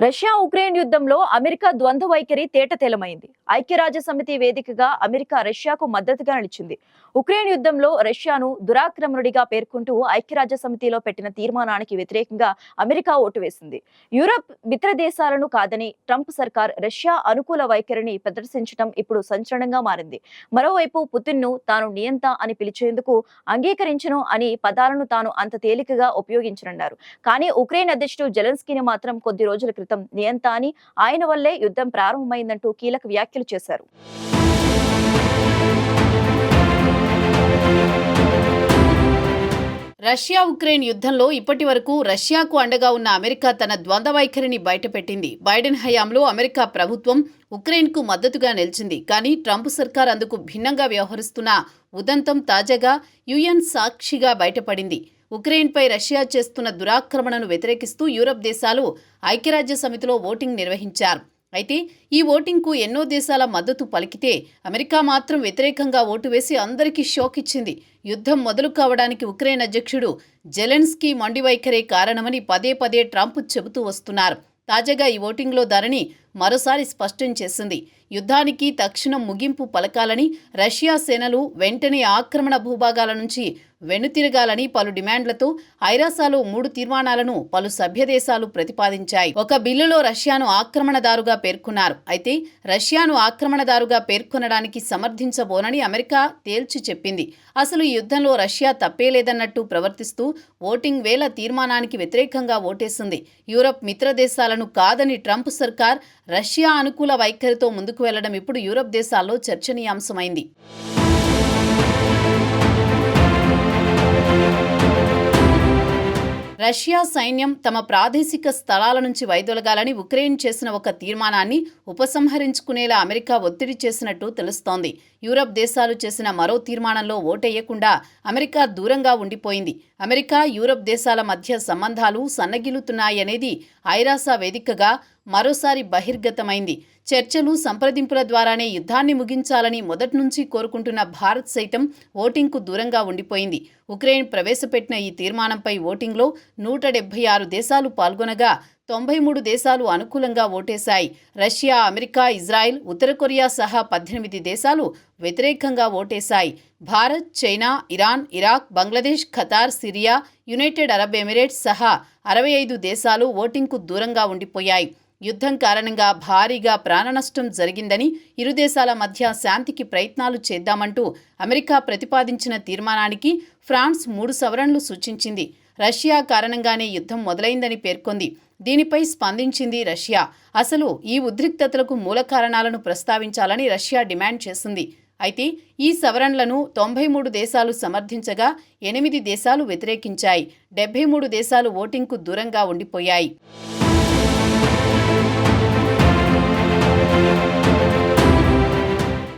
Russia Ukraine యుద్ధంలో America ద్వంద్వ వైఖరి తేటతెల్లమైంది. ఐక్యరాజ్యసమితి వేదికగా అమెరికా రష్యాకు మద్దతుగా నిలిచింది. ఉక్రెయిన్ యుద్ధంలో రష్యాను దురాక్రమణుడిగా పేర్కొంటూ ఐక్యరాజ్యసమితిలో పెట్టిన తీర్మానానికి వ్యతిరేకంగా అమెరికా ఓటు వేసింది. యూరప్ మిత్ర దేశాలను కాదని ట్రంప్ సర్కార్ రష్యా అనుకూల వైఖరిని ప్రదర్శించడం ఇప్పుడు సంచలనంగా మారింది. మరోవైపు పుతిన్ను తాను నియంత అని పిలిచేందుకు అంగీకరించను అని పదాలను తాను అంత తేలికగా ఉపయోగించనున్నారు. కానీ ఉక్రెయిన్ అధ్యక్షుడు జెలెన్స్కీని మాత్రం కొద్ది రోజుల క్రితం నియంత అని, ఆయన వల్లే యుద్ధం ప్రారంభమైందంటూ కీలక వ్యాఖ్యలు చేశారు. రష్యా ఉక్రెయిన్ యుద్ధంలో ఇప్పటి వరకు రష్యాకు అండగా ఉన్న అమెరికా తన ద్వంద్వ వైఖరిని బయటపెట్టింది. బైడెన్ హయాంలో అమెరికా ప్రభుత్వం ఉక్రెయిన్కు మద్దతుగా నిలిచింది. కానీ ట్రంప్ సర్కార్ అందుకు భిన్నంగా వ్యవహరిస్తున్న ఉదంతం తాజాగా యుఎన్ సాక్షిగా బయటపడింది. ఉక్రెయిన్పై రష్యా చేస్తున్న దురాక్రమణను వ్యతిరేకిస్తూ యూరప్ దేశాలు ఐక్యరాజ్య సమితిలో ఓటింగ్ నిర్వహించారు. అయితే ఈ ఓటింగ్కు ఎన్నో దేశాల మద్దతు పలికితే అమెరికా మాత్రం వ్యతిరేకంగా ఓటు వేసి అందరికీ షాక్ ఇచ్చింది. యుద్ధం మొదలు కావడానికి ఉక్రెయిన్ అధ్యక్షుడు జెలెన్స్కీ మొండి వైఖరే కారణమని పదే పదే ట్రంప్ చెబుతూ వస్తున్నారు. తాజాగా ఈ ఓటింగ్లో ధరణి మరోసారి స్పష్టం చేసింది. యుద్ధానికి తక్షణం ముగింపు పలకాలని, రష్యా సేనలు వెంటనే ఆక్రమణ భూభాగాల నుంచి వెనుతిరగాలని పలు డిమాండ్లతో ఐరాసాలో 3 తీర్మానాలను పలు సభ్యదేశాలు ప్రతిపాదించాయి. ఒక బిల్లులో రష్యాను ఆక్రమణదారుగా పేర్కొన్నారు. అయితే రష్యాను ఆక్రమణదారుగా పేర్కొనడానికి సమర్థించబోనని అమెరికా తేల్చి చెప్పింది. అసలు ఈ యుద్ధంలో రష్యా తప్పే లేదన్నట్టు ప్రవర్తిస్తూ ఓటింగ్ వేళ తీర్మానానికి వ్యతిరేకంగా ఓటేసింది. యూరప్ మిత్ర దేశాలను కాదని ట్రంప్ సర్కార్ రష్యా అనుకూల వైఖరితో ముందుకు వెళ్లడం ఇప్పుడు యూరప్ దేశాల్లో చర్చనీయాంశమైంది. రష్యా సైన్యం తమ ప్రాదేశిక స్థలాల నుంచి వైదొలగాలని ఉక్రెయిన్ చేసిన ఒక తీర్మానాన్ని ఉపసంహరించుకునేలా అమెరికా ఒత్తిడి చేసినట్టు తెలుస్తోంది. యూరప్ దేశాలు చేసిన మరో తీర్మానంలో ఓటేయకుండా అమెరికా దూరంగా ఉండిపోయింది. అమెరికా యూరప్ దేశాల మధ్య సంబంధాలు సన్నగిల్లుతున్నాయనేది ఐరాసా వేదికగా మరోసారి బహిర్గతమైంది. చర్చలు, సంప్రదింపుల ద్వారానే యుద్ధాన్ని ముగించాలని మొదటి నుంచి కోరుకుంటున్న భారత్ సైతం ఓటింగ్కు దూరంగా ఉండిపోయింది. ఉక్రెయిన్ ప్రవేశపెట్టిన ఈ తీర్మానంపై ఓటింగ్లో 176 దేశాలు పాల్గొనగా 93 దేశాలు అనుకూలంగా ఓటేశాయి. రష్యా, అమెరికా, ఇజ్రాయెల్, ఉత్తర కొరియా సహా 18 దేశాలు వ్యతిరేకంగా ఓటేశాయి. Bharat, China, Iran, Iraq, Bangladesh, Qatar, Syria, United Arab Emirates సహా 65 దేశాలు ఓటింగ్కు దూరంగా ఉండిపోయాయి. యుద్ధం కారణంగా భారీగా ప్రాణనష్టం జరిగిందని, ఇరు దేశాల మధ్య శాంతికి ప్రయత్నాలు చేద్దామంటూ అమెరికా ప్రతిపాదించిన తీర్మానానికి ఫ్రాన్స్ 3 సవరణలు సూచించింది. రష్యా కారణంగానే యుద్ధం మొదలైందని పేర్కొంది. దీనిపై స్పందించింది రష్యా. అసలు ఈ ఉద్రిక్తతలకు మూల కారణాలను ప్రస్తావించాలని రష్యా డిమాండ్ చేసింది. అయితే ఈ సవరణలను 93 దేశాలు సమర్థించగా 8 దేశాలు వ్యతిరేకించాయి. 73 దేశాలు ఓటింగ్కు దూరంగా ఉండిపోయాయి.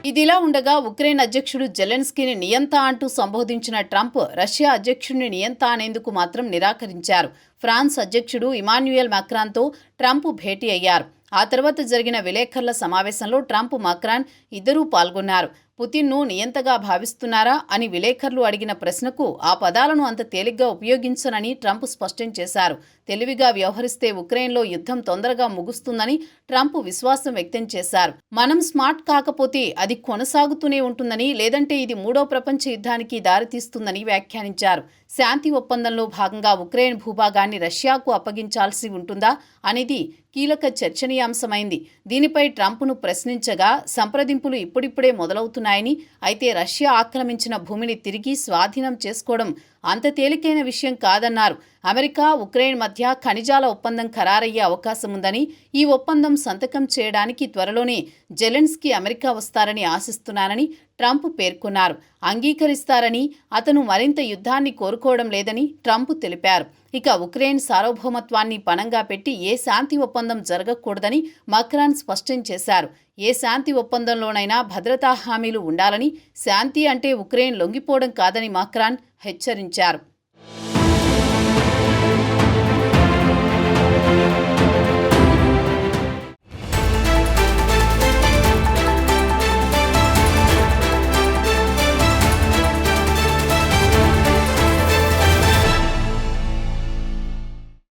ఇదిలా ఉండగా ఉక్రెయిన్ అధ్యక్షుడు జెలెన్స్కీని నియంత అంటూ సంబోధించిన ట్రంప్ రష్యా అధ్యక్షుడిని నియంత అనేందుకు మాత్రం నిరాకరించారు. ఫ్రాన్స్ అధ్యక్షుడు ఇమాన్యుయల్ మాక్రాన్తో ట్రంప్ భేటీ అయ్యారు. ఆ తర్వాత జరిగిన విలేకరుల సమావేశంలో ట్రంప్, మాక్రాన్ ఇద్దరూ పాల్గొన్నారు. పుతిన్ను నియంతగా భావిస్తున్నారా అని విలేకరులు అడిగిన ప్రశ్నకు ఆ పదాలను అంత తేలిగ్గా ఉపయోగించనని ట్రంప్ స్పష్టం చేశారు. తెలివిగా వ్యవహరిస్తే ఉక్రెయిన్లో యుద్ధం తొందరగా ముగుస్తుందని ట్రంప్ విశ్వాసం వ్యక్తం చేశారు. మనం స్మార్ట్ కాకపోతే అది కొనసాగుతూనే ఉంటుందని, లేదంటే ఇది 3వ ప్రపంచ యుద్ధానికి దారితీస్తుందని వ్యాఖ్యానించారు. శాంతి ఒప్పందంలో భాగంగా ఉక్రెయిన్ భూభాగాన్ని రష్యాకు అప్పగించాల్సి ఉంటుందా అనేది కీలక చర్చనీయాంశమైంది. దీనిపై ట్రంప్ను ప్రశ్నించగా సంప్రదింపులు ఇప్పుడిప్పుడే మొదలవుతున్నాయని, అయితే రష్యా ఆక్రమించిన భూమిని తిరిగి స్వాధీనం చేసుకోవడం అంత తేలికైన విషయం కాదన్నారు. అమెరికా, ఉక్రెయిన్ మధ్య ఖనిజాల ఒప్పందం ఖరారయ్యే అవకాశం ఉందని, ఈ ఒప్పందం సంతకం చేయడానికి త్వరలోనే జెలెన్స్కీ అమెరికా వస్తారని ఆశిస్తున్నానని ట్రంప్ పేర్కొన్నారు. అంగీకరిస్తారని, అతను మరింత యుద్ధాన్ని కోరుకోవడం లేదని ట్రంప్ తెలిపారు. ఇక ఉక్రెయిన్ సార్వభౌమత్వాన్ని పణంగా పెట్టి ఏ శాంతి ఒప్పందం జరగకూడదని మాక్రాన్ స్పష్టం చేశారు. ఏ శాంతి ఒప్పందంలోనైనా భద్రతా హామీలు ఉండాలని, శాంతి అంటే ఉక్రెయిన్ లొంగిపోవడం కాదని మాక్రాన్ హెచ్చరించారు.